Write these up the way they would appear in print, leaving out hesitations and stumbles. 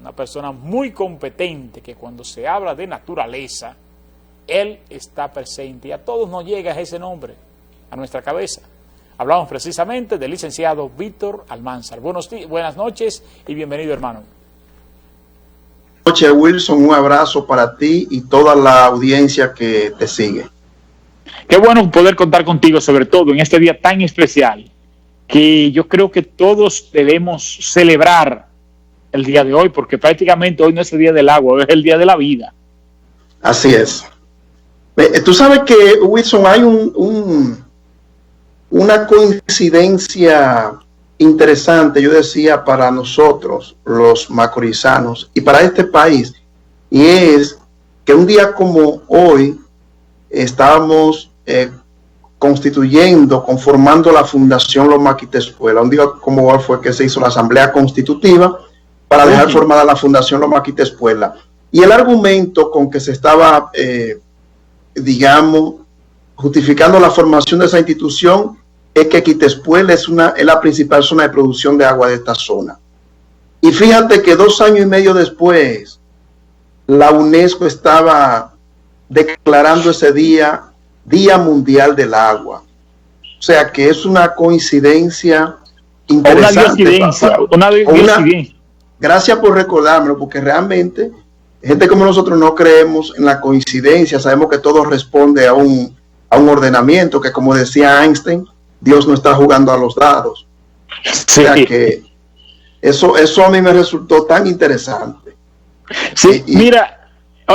una persona muy competente que cuando se habla de naturaleza, él está presente y a todos nos llega ese nombre a nuestra cabeza. Hablamos precisamente del licenciado Víctor Almanzar. Buenas noches y bienvenido, hermano. Buenas noches, Wilson. Un abrazo para ti y toda la audiencia que te sigue. Qué bueno poder contar contigo, sobre todo en este día tan especial, que yo creo que todos debemos celebrar el día de hoy, porque prácticamente hoy no es el día del agua, hoy es el día de la vida. Así es. Tú sabes que, Wilson, hay una coincidencia interesante, yo decía, para nosotros, los macorizanos, y para este país, y es que un día como hoy estábamos conformando la Fundación Loma Quitespuela. Un día como hoy fue que se hizo la Asamblea Constitutiva para dejar formada la Fundación Loma Quitespuela. Y el argumento con que se estaba, justificando la formación de esa institución es que Quitespuela es la principal zona de producción de agua de esta zona. Y fíjate que 2 años y medio después, la UNESCO estaba declarando ese Día Mundial del Agua. O sea que es una coincidencia interesante. Una diosidencia. Gracias por recordármelo, porque realmente gente como nosotros no creemos en la coincidencia, sabemos que todo responde a un ordenamiento, que como decía Einstein, Dios no está jugando a los dados. Sí. O sea que eso a mí me resultó tan interesante. Sí, mira,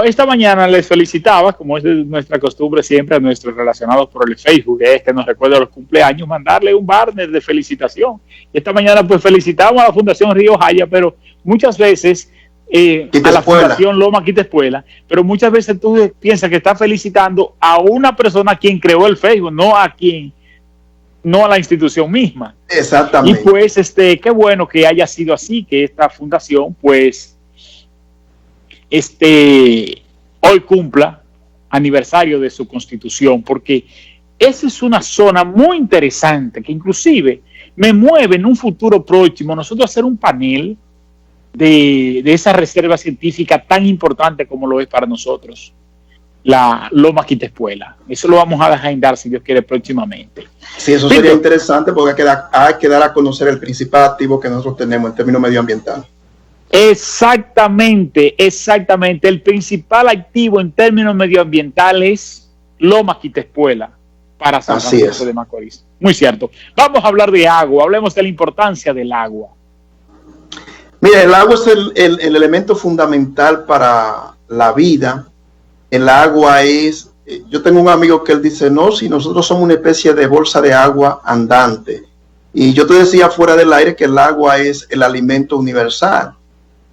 esta mañana les felicitaba, como es de nuestra costumbre siempre a nuestros relacionados por el Facebook, que nos recuerda los cumpleaños, mandarle un banner de felicitación. Y esta mañana pues felicitamos a la Fundación Río Jaya, pero muchas veces a la Fundación Loma Quitespuela, pero muchas veces tú piensas que estás felicitando a una persona a quien creó el Facebook, no a la institución misma. Exactamente. Y pues qué bueno que haya sido así, que esta fundación pues hoy cumpla aniversario de su constitución, porque esa es una zona muy interesante que inclusive me mueve en un futuro próximo nosotros hacer un panel de esa reserva científica tan importante como lo es para nosotros la Loma Quitespuela. Eso lo vamos a agendar, si Dios quiere, próximamente. Sí, eso sería interesante porque hay que dar a conocer el principal activo que nosotros tenemos en términos medioambientales. Exactamente. El principal activo en términos medioambientales, Loma Quitespuela, para San Francisco de Macorís. Muy cierto. Vamos a hablar de agua, hablemos de la importancia del agua. Mira, el agua es el elemento fundamental para la vida. El agua es, yo tengo un amigo que él dice, no, si nosotros somos una especie de bolsa de agua andante. Y yo te decía fuera del aire que el agua es el alimento universal.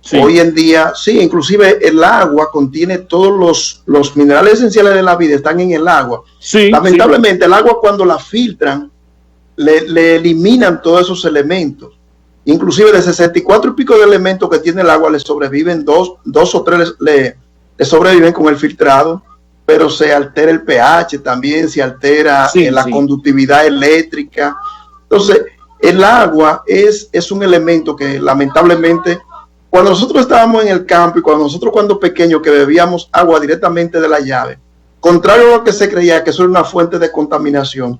Sí. Hoy en día, sí, inclusive el agua contiene todos los minerales esenciales de la vida, están en el agua. Sí, lamentablemente, el agua cuando la filtran, le eliminan todos esos elementos. Inclusive de 64 y pico de elementos que tiene el agua, le sobreviven dos o tres, le sobreviven con el filtrado, pero se altera el pH, también se altera la conductividad eléctrica. Entonces, el agua es un elemento que lamentablemente, cuando nosotros estábamos en el campo y cuando pequeños que bebíamos agua directamente de la llave, contrario a lo que se creía que eso era una fuente de contaminación,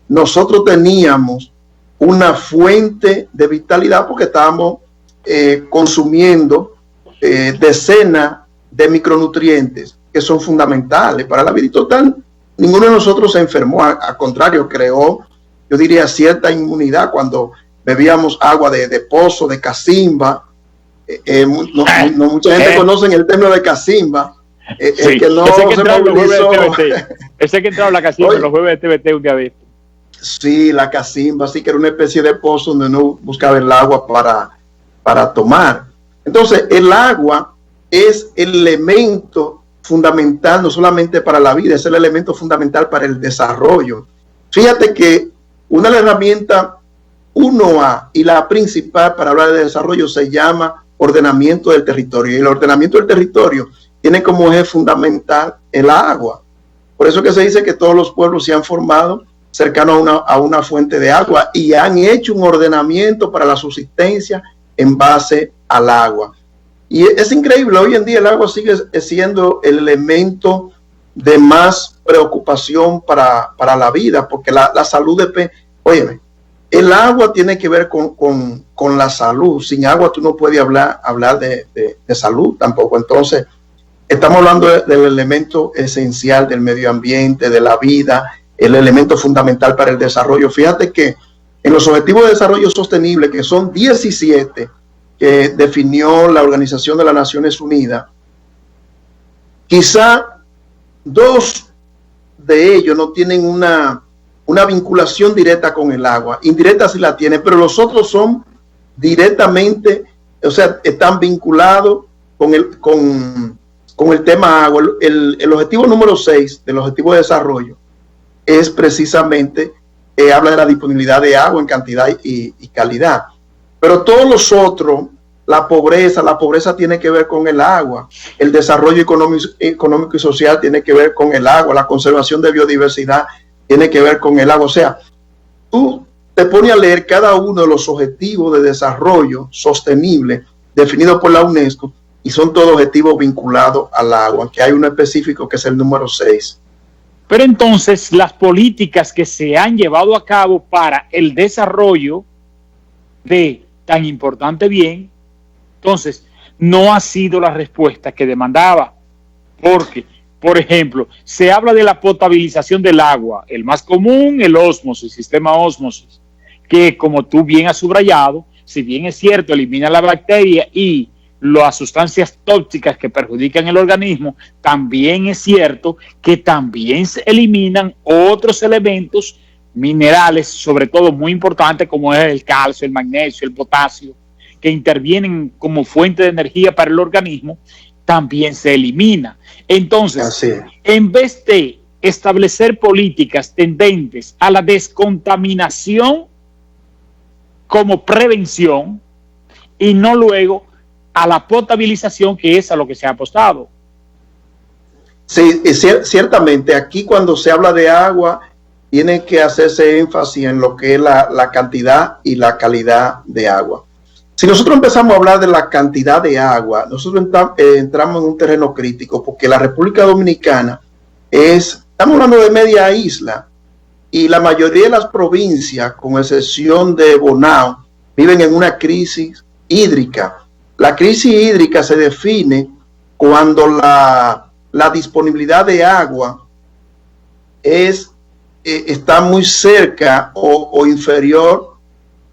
nosotros teníamos una fuente de vitalidad porque estábamos consumiendo decenas de micronutrientes que son fundamentales para la vida. Y total, ninguno de nosotros se enfermó, al contrario, creó, yo diría, cierta inmunidad cuando bebíamos agua de pozo, de cacimba. Mucha gente conoce el término de cacimba. Sí, que no ese que se movilizó. Ese que entraba en la cacimba los jueves de TVT un día de esto. Sí, la cacimba, sí, que era una especie de pozo donde uno buscaba el agua para tomar. Entonces, el agua es el elemento fundamental, no solamente para la vida, es el elemento fundamental para el desarrollo. Fíjate que una de las herramientas 1A y la principal para hablar de desarrollo se llama ordenamiento del territorio. Y el ordenamiento del territorio tiene como eje fundamental el agua. Por eso que se dice que todos los pueblos se han formado cercanos a una fuente de agua y han hecho un ordenamiento para la subsistencia en base al agua. Y es increíble, hoy en día el agua sigue siendo el elemento de más preocupación para la vida, porque la salud depende. Óyeme, el agua tiene que ver con la salud. Sin agua tú no puedes hablar de salud tampoco. Entonces, estamos hablando del elemento esencial del medio ambiente, de la vida, el elemento fundamental para el desarrollo. Fíjate que en los Objetivos de Desarrollo Sostenible, que son 17 que definió la Organización de las Naciones Unidas, quizá 2 de ellos no tienen una vinculación directa con el agua. Indirecta sí la tienen, pero los otros son directamente, o sea, están vinculados con el tema agua. El objetivo número 6 del Objetivo de Desarrollo es precisamente, habla de la disponibilidad de agua en cantidad y calidad. Pero todos los otros, la pobreza tiene que ver con el agua, el desarrollo económico y social tiene que ver con el agua, la conservación de biodiversidad tiene que ver con el agua. O sea, tú te pones a leer cada uno de los objetivos de desarrollo sostenible definidos por la UNESCO y son todos objetivos vinculados al agua, aunque hay uno específico que es el número 6. Pero entonces las políticas que se han llevado a cabo para el desarrollo de tan importante bien, entonces no ha sido la respuesta que demandaba, porque, por ejemplo, se habla de la potabilización del agua, el más común, el ósmosis, el sistema ósmosis, que como tú bien has subrayado, si bien es cierto, elimina la bacteria y las sustancias tóxicas que perjudican el organismo, también es cierto que también se eliminan otros elementos minerales, sobre todo muy importantes como es el calcio, el magnesio, el potasio, que intervienen como fuente de energía para el organismo, también se elimina. Entonces, en vez de establecer políticas tendentes a la descontaminación como prevención y no luego a la potabilización, que es a lo que se ha apostado. Sí, ciertamente aquí cuando se habla de agua tiene que hacerse énfasis en lo que es la cantidad y la calidad de agua. Si nosotros empezamos a hablar de la cantidad de agua, nosotros entramos en un terreno crítico, porque la República Dominicana estamos hablando de media isla, y la mayoría de las provincias, con excepción de Bonao, viven en una crisis hídrica. La crisis hídrica se define cuando la disponibilidad de agua está muy cerca o inferior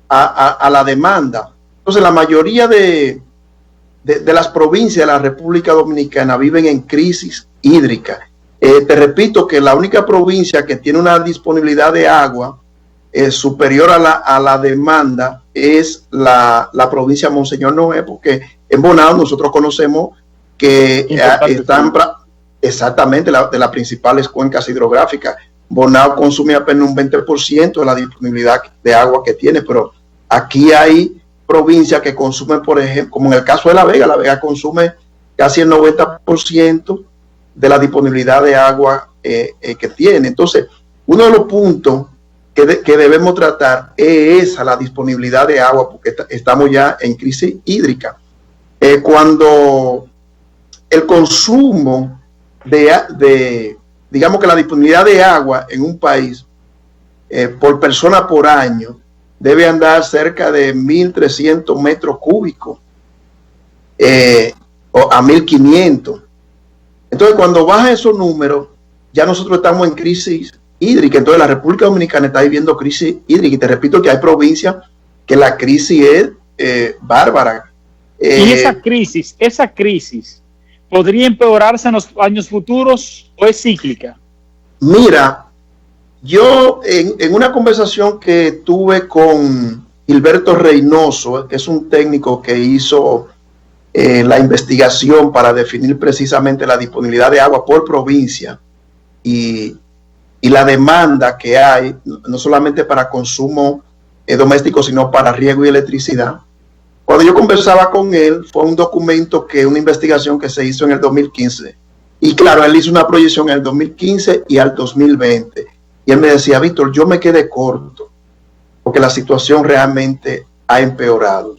a la demanda. Entonces, la mayoría de las provincias de la República Dominicana viven en crisis hídrica. Te repito que la única provincia que tiene una disponibilidad de agua superior a la demanda es la provincia de Monseñor Noé, porque en Bonao nosotros conocemos que están exactamente de las principales cuencas hidrográficas. Bonao consume apenas un 20% de la disponibilidad de agua que tiene, pero aquí hay provincias que consumen, por ejemplo, como en el caso de La Vega consume casi el 90% de la disponibilidad de agua que tiene. Entonces, uno de los puntos que debemos tratar es la disponibilidad de agua, porque estamos ya en crisis hídrica. Cuando el consumo digamos que la disponibilidad de agua en un país por persona por año debe andar cerca de 1.300 metros cúbicos o a 1.500. Entonces, cuando baja esos números, ya nosotros estamos en crisis hídrica. Entonces, la República Dominicana está viviendo crisis hídrica. Y te repito que hay provincias que la crisis es bárbara. ¿Y esa crisis podría empeorarse en los años futuros o es cíclica? Mira, yo en una conversación que tuve con Gilberto Reynoso, que es un técnico que hizo la investigación para definir precisamente la disponibilidad de agua por provincia y la demanda que hay, no solamente para consumo doméstico, sino para riego y electricidad. Cuando yo conversaba con él, fue un documento una investigación que se hizo en el 2015. Y claro, él hizo una proyección en el 2015 y al 2020. Y él me decía, Víctor, yo me quedé corto, porque la situación realmente ha empeorado.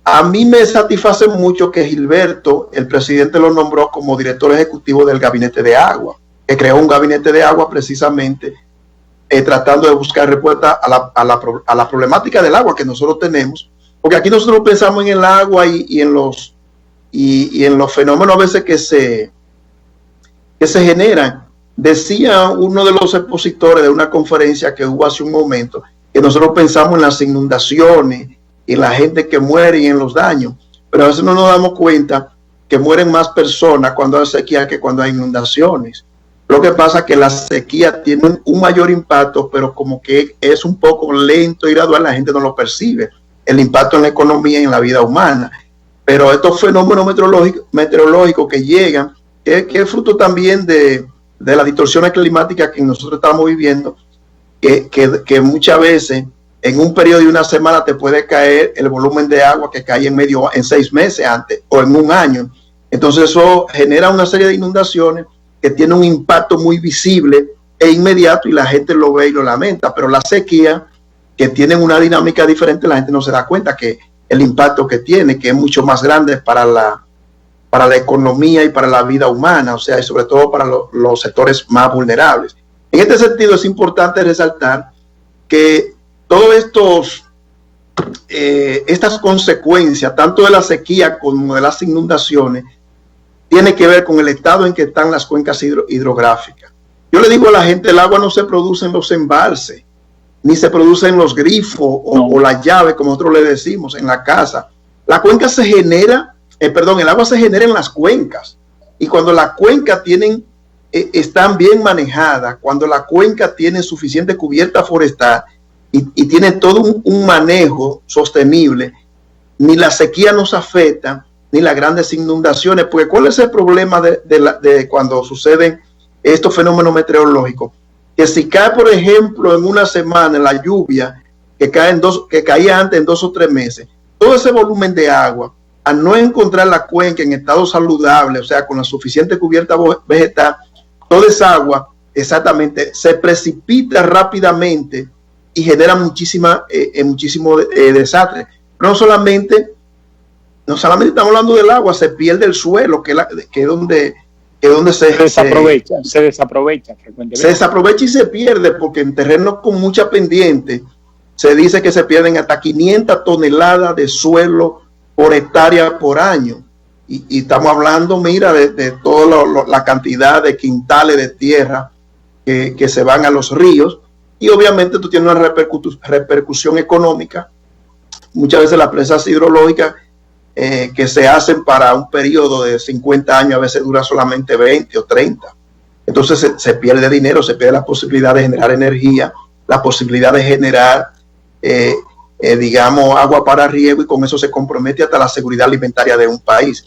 A mí me satisface mucho que Gilberto, el presidente, lo nombró como director ejecutivo del Gabinete de Agua, que creó un gabinete de agua precisamente tratando de buscar respuesta a la problemática del agua que nosotros tenemos, porque aquí nosotros pensamos en el agua y en los fenómenos a veces que se generan. Decía uno de los expositores de una conferencia que hubo hace un momento que nosotros pensamos en las inundaciones, en la gente que muere y en los daños, pero a veces no nos damos cuenta que mueren más personas cuando hay sequía que cuando hay inundaciones. Lo que pasa es que la sequía tiene un mayor impacto, pero como que es un poco lento y gradual, la gente no lo percibe, el impacto en la economía y en la vida humana. Pero estos fenómenos meteorológicos que llegan, que es fruto también de las distorsiones climáticas que nosotros estamos viviendo, que muchas veces en un periodo de una semana te puede caer el volumen de agua que cae en 6 meses antes o en un año. Entonces eso genera una serie de inundaciones que tiene un impacto muy visible e inmediato y la gente lo ve y lo lamenta, pero la sequía, que tienen una dinámica diferente, la gente no se da cuenta que el impacto que tiene, que es mucho más grande para la economía y para la vida humana, o sea, y sobre todo para los sectores más vulnerables. En este sentido es importante resaltar que todas estas consecuencias, tanto de la sequía como de las inundaciones, tiene que ver con el estado en que están las cuencas hidrográficas. Yo le digo a la gente, el agua no se produce en los embalses, ni se produce en los grifos o las llaves, como nosotros le decimos, en la casa. La cuenca se genera, el agua se genera en las cuencas. Y cuando las cuencas están bien manejadas, cuando la cuenca tiene suficiente cubierta forestal y tiene todo un manejo sostenible, ni la sequía nos afecta, ni las grandes inundaciones, porque ¿cuál es el problema de cuando suceden estos fenómenos meteorológicos? Que si cae, por ejemplo, en una semana la lluvia que caía antes en 2 o 3 meses, todo ese volumen de agua, al no encontrar la cuenca en estado saludable, o sea, con la suficiente cubierta vegetal, toda esa agua exactamente se precipita rápidamente y genera muchísimo desastre. Pero no solamente estamos hablando del agua, se pierde el suelo, que es donde se desaprovecha frecuentemente. Se desaprovecha y se pierde, porque en terrenos con mucha pendiente se dice que se pierden hasta 500 toneladas de suelo por hectárea por año. Y estamos hablando, mira, de toda la cantidad de quintales de tierra que se van a los ríos. Y obviamente tú tienes una repercusión económica. Muchas veces las presas hidrológicas que se hacen para un periodo de 50 años, a veces dura solamente 20 o 30. Entonces se pierde dinero, se pierde la posibilidad de generar energía, la posibilidad de generar, digamos, agua para riego, y con eso se compromete hasta la seguridad alimentaria de un país.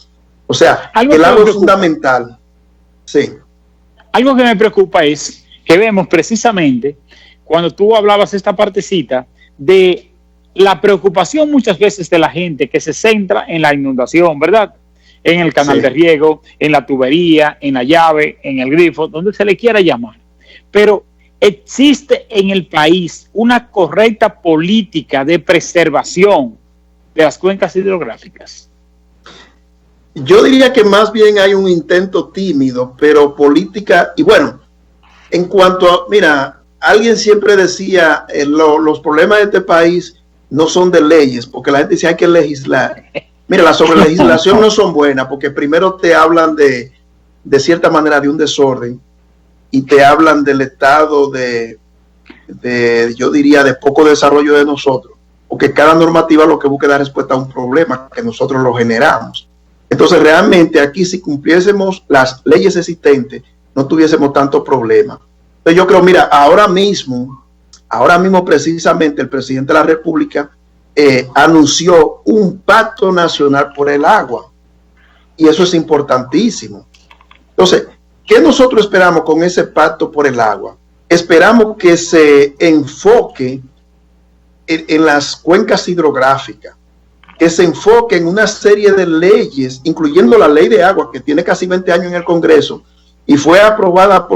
O sea, el agua es fundamental. Sí. Algo que me preocupa es que vemos precisamente, cuando tú hablabas esta partecita, de la preocupación muchas veces de la gente que se centra en la inundación, ¿verdad? En el canal de riego, en la tubería, en la llave, en el grifo, donde se le quiera llamar. Pero ¿existe en el país una correcta política de preservación de las cuencas hidrográficas? Yo diría que más bien hay un intento tímido, pero política, y bueno, en cuanto a, mira, alguien siempre decía, los problemas de este país no son de leyes, porque la gente dice hay que legislar. Mira, las sobrelegislación no son buenas, porque primero te hablan de cierta manera de un desorden, y te hablan del estado yo diría, de poco desarrollo de nosotros, porque cada normativa lo que busca es dar respuesta a un problema que nosotros lo generamos. Entonces realmente aquí, si cumpliésemos las leyes existentes, no tuviésemos tanto problema. Entonces yo creo, mira, ahora mismo precisamente el presidente de la República anunció un pacto nacional por el agua, y eso es importantísimo. Entonces, ¿qué nosotros esperamos con ese pacto por el agua? Esperamos que se enfoque en las cuencas hidrográficas, que se enfoque en una serie de leyes, incluyendo la ley de agua, que tiene casi 20 años en el Congreso y fue aprobada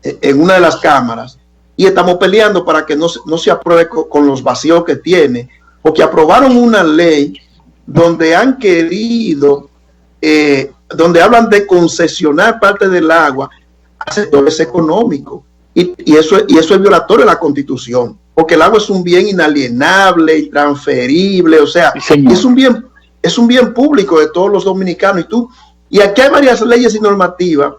en una de las cámaras, y estamos peleando para que no se apruebe con los vacíos que tiene, porque aprobaron una ley donde han querido, donde hablan de concesionar parte del agua a sectores económicos. Y eso es violatorio de la Constitución, porque el agua es un bien inalienable, intransferible, o sea, sí, es un bien público de todos los dominicanos. Y aquí hay varias leyes y normativas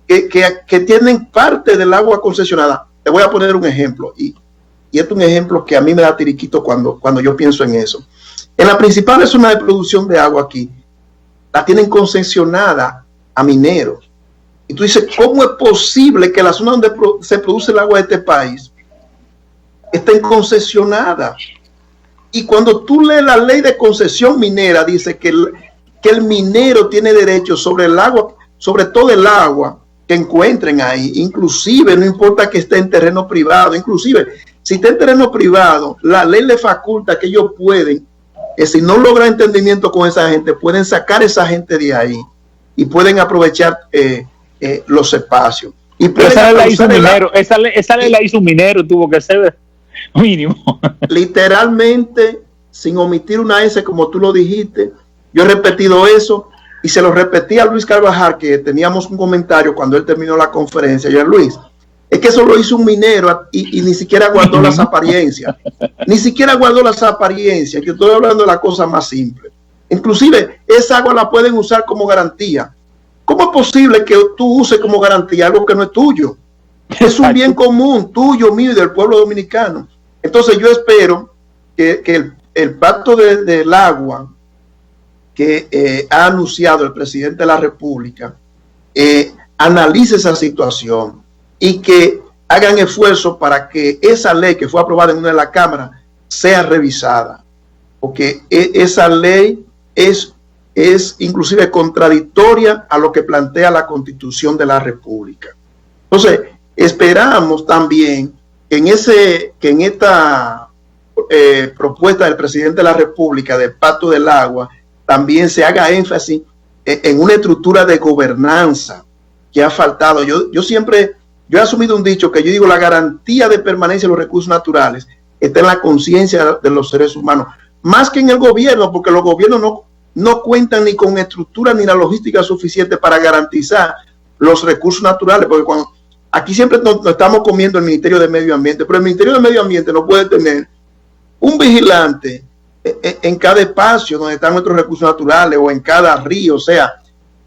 que tienen parte del agua concesionada. Te voy a poner un ejemplo, y este es un ejemplo que a mí me da tiriquito cuando yo pienso en eso. En la principal zona de producción de agua aquí, la tienen concesionada a mineros. Y tú dices, ¿cómo es posible que la zona donde se produce el agua de este país esté concesionada? Y cuando tú lees la ley de concesión minera, dice que el minero tiene derecho sobre el agua, sobre todo el agua que encuentren ahí, inclusive no importa que esté en terreno privado, inclusive si está en terreno privado, la ley le faculta que ellos pueden, si no logra entendimiento con esa gente, pueden sacar a esa gente de ahí y pueden aprovechar los espacios. Y esa ley la hizo un minero, tuvo que ser mínimo. Literalmente, sin omitir una S, como tú lo dijiste, yo he repetido eso y se lo repetí a Luis Carvajal, que teníamos un comentario cuando él terminó la conferencia. Yo, Luis, es que eso lo hizo un minero y ni siquiera guardó las apariencias. Ni siquiera guardó las apariencias, que estoy hablando de la cosa más simple. Inclusive, esa agua la pueden usar como garantía. ¿Cómo es posible que tú uses como garantía algo que no es tuyo? Es un bien común, tuyo, mío y del pueblo dominicano. Entonces yo espero que el pacto del agua que ha anunciado el presidente de la República analice esa situación y que hagan esfuerzo para que esa ley que fue aprobada en una de las cámaras sea revisada, porque esa ley es inclusive contradictoria a lo que plantea la Constitución de la República. Entonces, esperamos también que en esta propuesta del presidente de la República del Pacto del Agua también se haga énfasis en una estructura de gobernanza que ha faltado. Yo he asumido un dicho que yo digo, la garantía de permanencia de los recursos naturales está en la conciencia de los seres humanos, más que en el gobierno, porque los gobiernos no cuentan ni con estructura ni la logística suficiente para garantizar los recursos naturales, porque aquí siempre nos estamos comiendo el Ministerio de Medio Ambiente, pero el Ministerio de Medio Ambiente no puede tener un vigilante en cada espacio donde están nuestros recursos naturales o en cada río. O sea,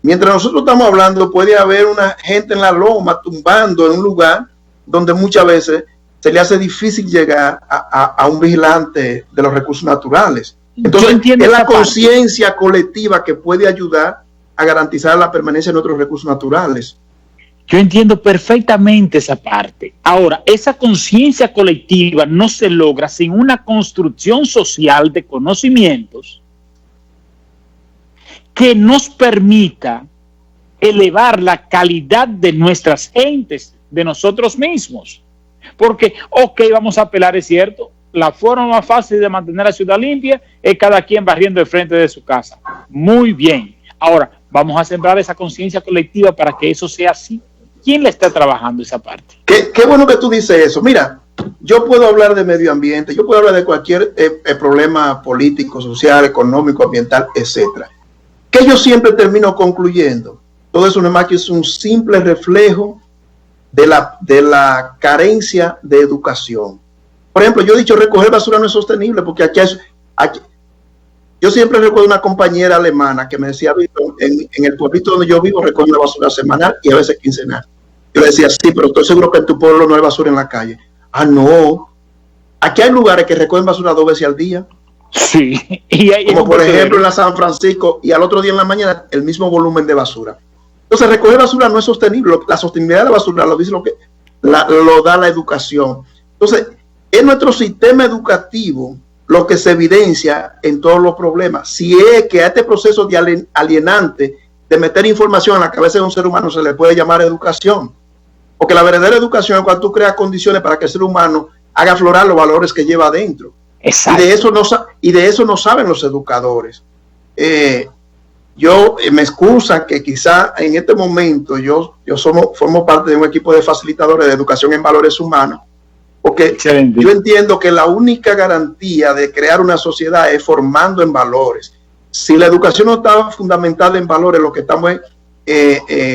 mientras nosotros estamos hablando, puede haber una gente en la loma tumbando en un lugar donde muchas veces se le hace difícil llegar a un vigilante de los recursos naturales. Entonces, es la conciencia colectiva que puede ayudar a garantizar la permanencia de nuestros recursos naturales. Yo entiendo perfectamente esa parte. Ahora, esa conciencia colectiva no se logra sin una construcción social de conocimientos que nos permita elevar la calidad de nuestras gentes, de nosotros mismos. Porque, vamos a apelar, es cierto, la forma más fácil de mantener la ciudad limpia es cada quien barriendo el frente de su casa. Muy bien. Ahora, vamos a sembrar esa conciencia colectiva para que eso sea así. ¿Quién le está trabajando esa parte? Qué bueno que tú dices eso. Mira, yo puedo hablar de medio ambiente, yo puedo hablar de cualquier problema político, social, económico, ambiental, etcétera. Que yo siempre termino concluyendo. Todo eso no es más que es un simple reflejo de la carencia de educación. Por ejemplo, yo he dicho, recoger basura no es sostenible, porque aquí yo siempre recuerdo una compañera alemana que me decía, en el pueblito donde yo vivo recogen la basura semanal y a veces quincenal. Yo le decía, sí, pero estoy seguro que en tu pueblo no hay basura en la calle. Ah, no. Aquí hay lugares que recogen basura 2 veces al día. Sí. Como por ejemplo en la San Francisco, y al otro día en la mañana el mismo volumen de basura. Entonces, recoger basura no es sostenible. La sostenibilidad de la basura lo dice lo da la educación. Entonces, es nuestro sistema educativo lo que se evidencia en todos los problemas. Si es que a este proceso de alienante de meter información en la cabeza de un ser humano se le puede llamar educación. Porque la verdadera educación es cuando tú creas condiciones para que el ser humano haga aflorar los valores que lleva adentro. Exacto. Y de eso no saben los educadores. Me excusa que quizá en este momento yo formo parte de un equipo de facilitadores de educación en valores humanos, Porque excelente. Yo entiendo que la única garantía de crear una sociedad es formando en valores. Si la educación no está fundamentada en valores, lo que estamos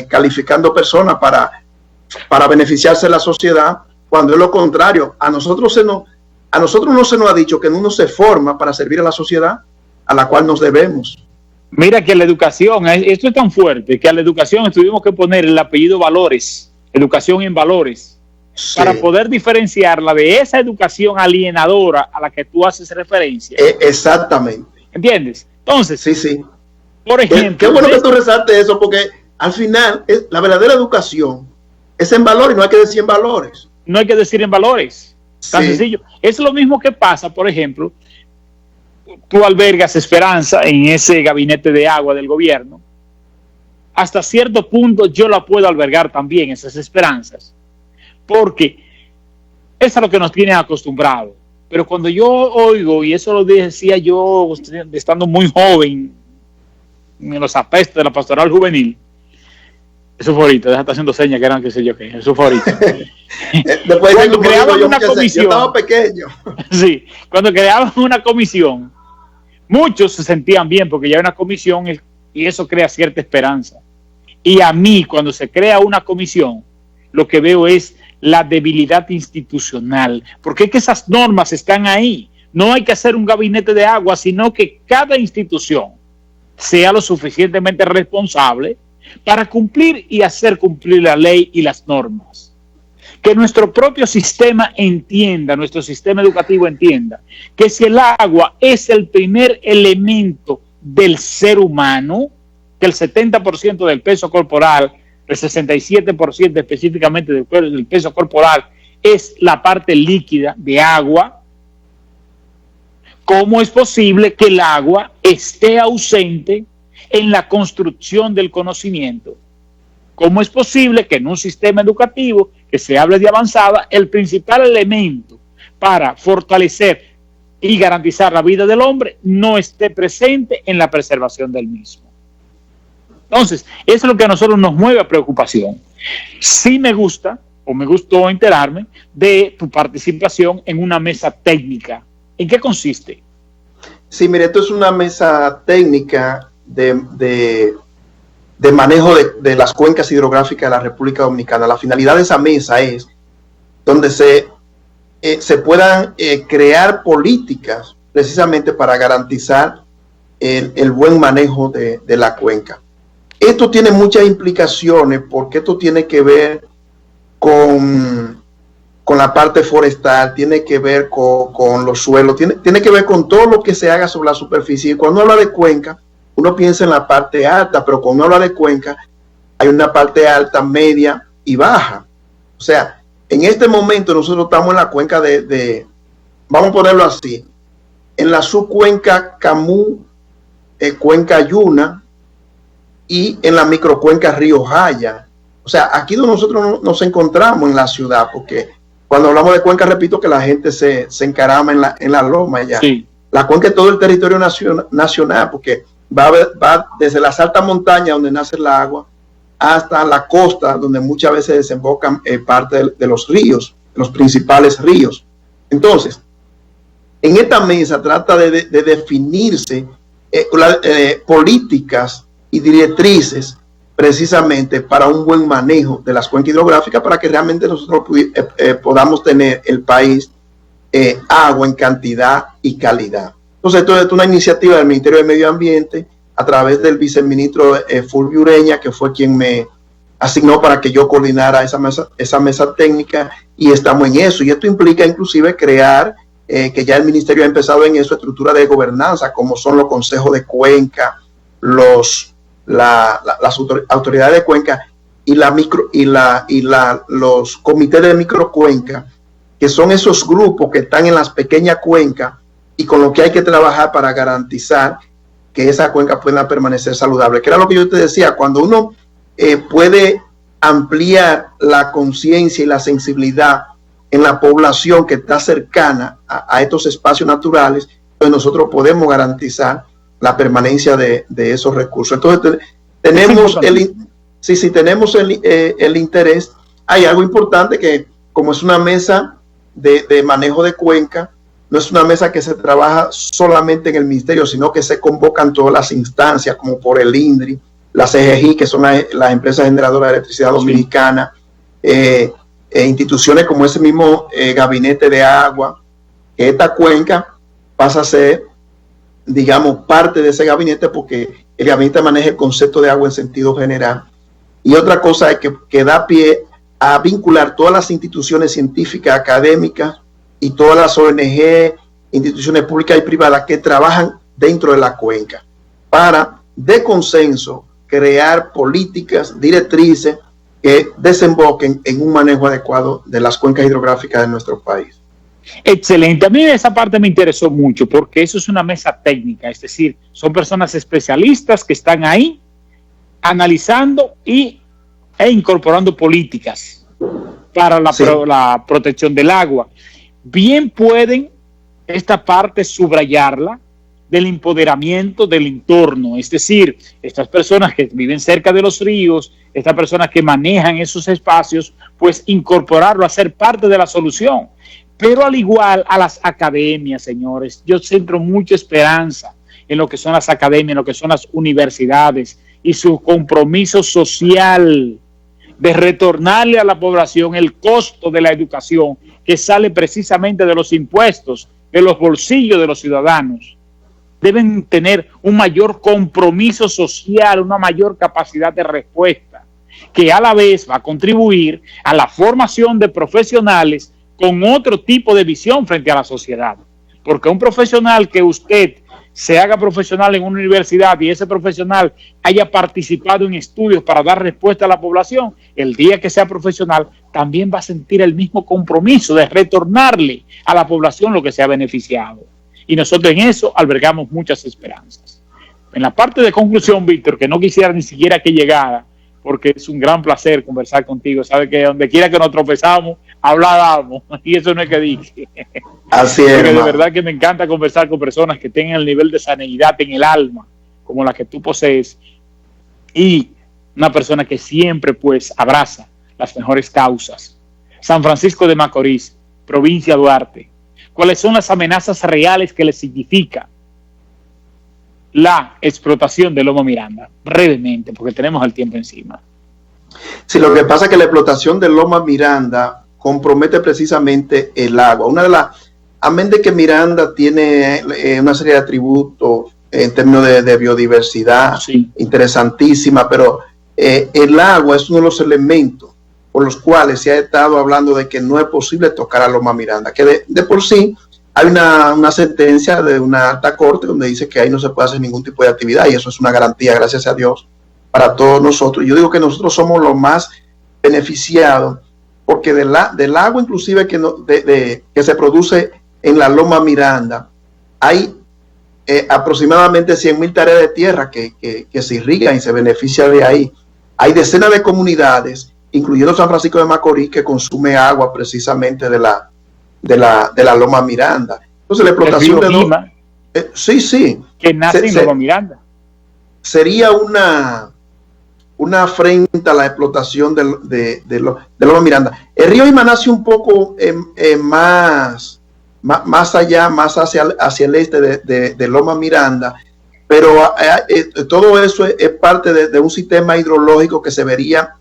calificando personas para beneficiarse de la sociedad, cuando es lo contrario. A nosotros no se nos ha dicho que uno se forma para servir a la sociedad a la cual nos debemos. Mira que la educación, esto es tan fuerte que a la educación tuvimos que poner el apellido valores, educación en valores, sí, para poder diferenciarla de esa educación alienadora a la que tú haces referencia. Exactamente. ¿Entiendes? Entonces, sí. Por ejemplo, qué bueno que tú resaltes eso, porque al final la verdadera educación es en valores, no hay que decir en valores. No hay que decir en valores. Tan sencillo. Es lo mismo que pasa, por ejemplo, tú albergas esperanza en ese gabinete de agua del gobierno. Hasta cierto punto yo la puedo albergar también, esas esperanzas, porque eso es lo que nos tiene acostumbrados. Pero cuando yo oigo, y eso lo decía yo estando muy joven, en los apestos de la pastoral juvenil, eso fue ahorita, deja estar haciendo señas que eran qué sé yo qué, eso fue ahorita. Después cuando creaban una comisión, yo estaba pequeño. Sí, cuando creaban una comisión, muchos se sentían bien porque ya hay una comisión y eso crea cierta esperanza. Y a mí, cuando se crea una comisión, lo que veo es la debilidad institucional, porque es que esas normas están ahí. No hay que hacer un gabinete de agua, sino que cada institución sea lo suficientemente responsable para cumplir y hacer cumplir la ley y las normas. Que nuestro propio sistema entienda, nuestro sistema educativo entienda, que si el agua es el primer elemento del ser humano, que el 70% del peso corporal, el 67% específicamente del peso corporal, es la parte líquida de agua, ¿cómo es posible que el agua esté ausente en la construcción del conocimiento? ¿Cómo es posible que en un sistema educativo que se hable de avanzada, el principal elemento para fortalecer y garantizar la vida del hombre no esté presente en la preservación del mismo? Entonces, eso es lo que a nosotros nos mueve a preocupación. Sí me gusta, o me gustó enterarme de tu participación en una mesa técnica. ¿En qué consiste? Sí, mire, esto es una mesa técnica de manejo de las cuencas hidrográficas de la República Dominicana. La finalidad de esa mesa es donde se puedan crear políticas precisamente para garantizar el buen manejo de la cuenca. Esto tiene muchas implicaciones porque esto tiene que ver con la parte forestal, tiene que ver con los suelos, tiene que ver con todo lo que se haga sobre la superficie. Y cuando uno habla de cuenca, uno piensa en la parte alta, pero cuando uno habla de cuenca, hay una parte alta, media y baja. O sea, en este momento nosotros estamos en la cuenca vamos a ponerlo así, en la subcuenca Camus, cuenca Yuna, y en la microcuenca Río Jaya. O sea, aquí donde nosotros nos encontramos en la ciudad, porque cuando hablamos de cuenca, repito que la gente se encarama en la loma ya. Sí. La cuenca es todo el territorio nacional, porque va desde las altas montañas donde nace el agua hasta la costa, donde muchas veces desembocan parte de los ríos, los principales ríos. Entonces, en esta mesa trata de definirse políticas y directrices precisamente para un buen manejo de las cuencas hidrográficas, para que realmente nosotros podamos tener el país agua en cantidad y calidad. Entonces, esto es una iniciativa del Ministerio de Medio Ambiente a través del viceministro Fulvio Ureña, que fue quien me asignó para que yo coordinara esa mesa técnica, y estamos en eso. Y esto implica inclusive crear, que ya el ministerio ha empezado en eso, estructura de gobernanza, como son los consejos de cuenca, las autoridades de cuenca y los comités de microcuenca, que son esos grupos que están en las pequeñas cuencas y con lo que hay que trabajar para garantizar que esa cuenca pueda permanecer saludable. Que era lo que yo te decía, cuando uno puede ampliar la conciencia y la sensibilidad en la población que está cercana a estos espacios naturales, pues nosotros podemos garantizar la permanencia de esos recursos. Entonces tenemos tenemos el interés. Hay algo importante, que como es una mesa de manejo de cuenca no es una mesa que se trabaja solamente en el ministerio, sino que se convocan todas las instancias, como por el INDRI, las EGI, que son las empresas generadoras de electricidad dominicana, instituciones como ese mismo gabinete de agua. Esta cuenca pasa a ser, digamos, parte de ese gabinete, porque el gabinete maneja el concepto de agua en sentido general. Y otra cosa es que da pie a vincular todas las instituciones científicas, académicas y todas las ONG, instituciones públicas y privadas que trabajan dentro de la cuenca para, de consenso, crear políticas, directrices que desemboquen en un manejo adecuado de las cuencas hidrográficas de nuestro país. Excelente. A mí esa parte me interesó mucho porque eso es una mesa técnica, es decir, son personas especialistas que están ahí analizando e incorporando políticas para la protección del agua. Bien pueden esta parte subrayarla del empoderamiento del entorno, es decir, estas personas que viven cerca de los ríos, estas personas que manejan esos espacios, pues incorporarlo a ser parte de la solución. Pero al igual a las academias, señores, yo centro mucha esperanza en lo que son las academias, en lo que son las universidades y su compromiso social de retornarle a la población el costo de la educación que sale precisamente de los impuestos, de los bolsillos de los ciudadanos. Deben tener un mayor compromiso social, una mayor capacidad de respuesta, que a la vez va a contribuir a la formación de profesionales con otro tipo de visión frente a la sociedad. Porque un profesional que usted se haga profesional en una universidad y ese profesional haya participado en estudios para dar respuesta a la población, el día que sea profesional también va a sentir el mismo compromiso de retornarle a la población lo que se ha beneficiado. Y nosotros en eso albergamos muchas esperanzas. En la parte de conclusión, Víctor, que no quisiera ni siquiera que llegara, porque es un gran placer conversar contigo. Sabe que donde quiera que nos tropezamos, hablábamos, y eso no es que dije. Así es. Porque de verdad que me encanta conversar con personas que tengan el nivel de sanidad en el alma, como la que tú posees, y una persona que siempre pues abraza las mejores causas. San Francisco de Macorís, provincia Duarte. ¿Cuáles son las amenazas reales que le significa la explotación de Loma Miranda? Brevemente, porque tenemos el tiempo encima. Sí, lo que pasa es que la explotación de Loma Miranda compromete precisamente el agua. Una de las, amén de que Miranda tiene una serie de atributos en términos de biodiversidad, sí, interesantísima, pero el agua es uno de los elementos por los cuales se ha estado hablando de que no es posible tocar a Loma Miranda, que de por sí hay una sentencia de una alta corte donde dice que ahí no se puede hacer ningún tipo de actividad, y eso es una garantía, gracias a Dios, para todos nosotros. Yo digo que nosotros somos los más beneficiados, porque del agua inclusive que se produce en la Loma Miranda, hay aproximadamente 100,000 tareas de tierra que se irrigan y se beneficia de ahí. Hay decenas de comunidades, incluyendo San Francisco de Macorís, que consume agua precisamente de la Loma Miranda. Entonces la explotación de Lima, sí, que nace en Loma Miranda, sería una afrenta a la explotación de Loma Miranda. El río Ima nace un poco más allá, más hacia el este de Loma Miranda, pero todo eso es parte de un sistema hidrológico que se vería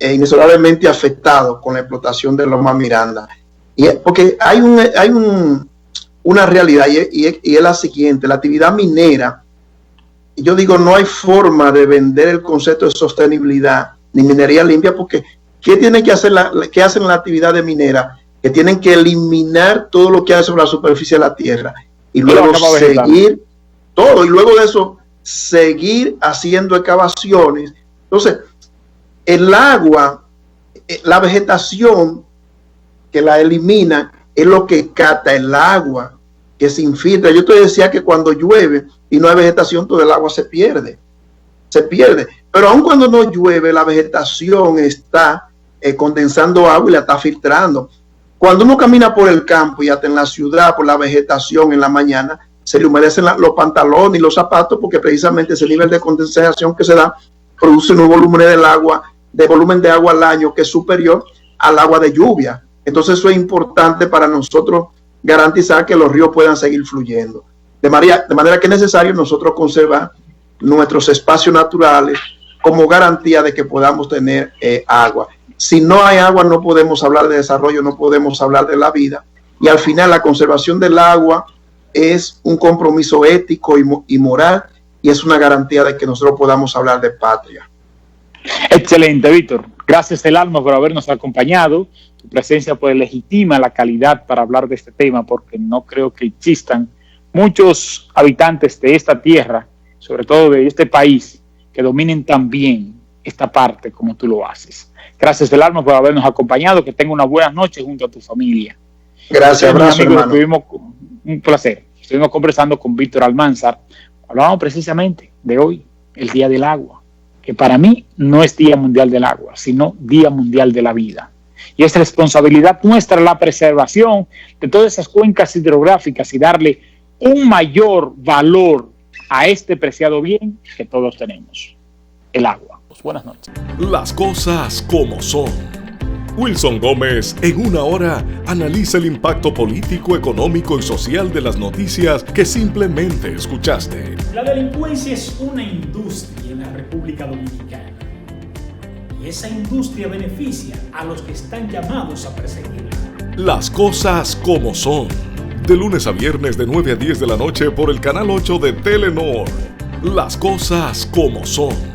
inexorablemente afectado con la explotación de Loma Miranda. Y porque hay una realidad y es la siguiente: la actividad minera, yo digo, no hay forma de vender el concepto de sostenibilidad ni minería limpia, porque ¿qué tienen que hacer qué hacen la actividad de minera? Que tienen que eliminar todo lo que hay sobre la superficie de la tierra y luego seguir todo, y luego de eso seguir haciendo excavaciones. Entonces, el agua, la vegetación que la elimina es lo que capta el agua, que se infiltra. Yo te decía que cuando llueve y no hay vegetación, todo el agua se pierde. Pero aun cuando no llueve, la vegetación está condensando agua y la está filtrando. Cuando uno camina por el campo y hasta en la ciudad, por la vegetación en la mañana, se le humedecen los pantalones y los zapatos, porque precisamente ese nivel de condensación que se da produce un volumen de agua al año que es superior al agua de lluvia. Entonces eso es importante para nosotros garantizar que los ríos puedan seguir fluyendo. De manera que es necesario nosotros conservar nuestros espacios naturales como garantía de que podamos tener agua. Si no hay agua, no podemos hablar de desarrollo, no podemos hablar de la vida. Y al final, la conservación del agua es un compromiso ético y moral, y es una garantía de que nosotros podamos hablar de patria. Excelente, Víctor. Gracias del alma por habernos acompañado. Tu presencia pues legitima la calidad para hablar de este tema, porque no creo que existan muchos habitantes de esta tierra, sobre todo de este país, que dominen tan bien esta parte como tú lo haces. Gracias del alma por habernos acompañado. Que tenga una buena noche junto a tu familia. Gracias, abrazo, hermano. Tuvimos un placer. Estuvimos conversando con Víctor Almanzar. Hablábamos precisamente de hoy, el Día del Agua, que para mí no es Día Mundial del Agua, sino Día Mundial de la Vida. Y es responsabilidad nuestra la preservación de todas esas cuencas hidrográficas y darle un mayor valor a este preciado bien que todos tenemos, el agua. Buenas noches. Las cosas como son. Wilson Gómez, en una hora, analiza el impacto político, económico y social de las noticias que simplemente escuchaste. La delincuencia es una industria en la República Dominicana. Y esa industria beneficia a los que están llamados a perseguirla. Las cosas como son. De lunes a viernes de 9 a 10 de la noche por el canal 8 de Telenor. Las cosas como son.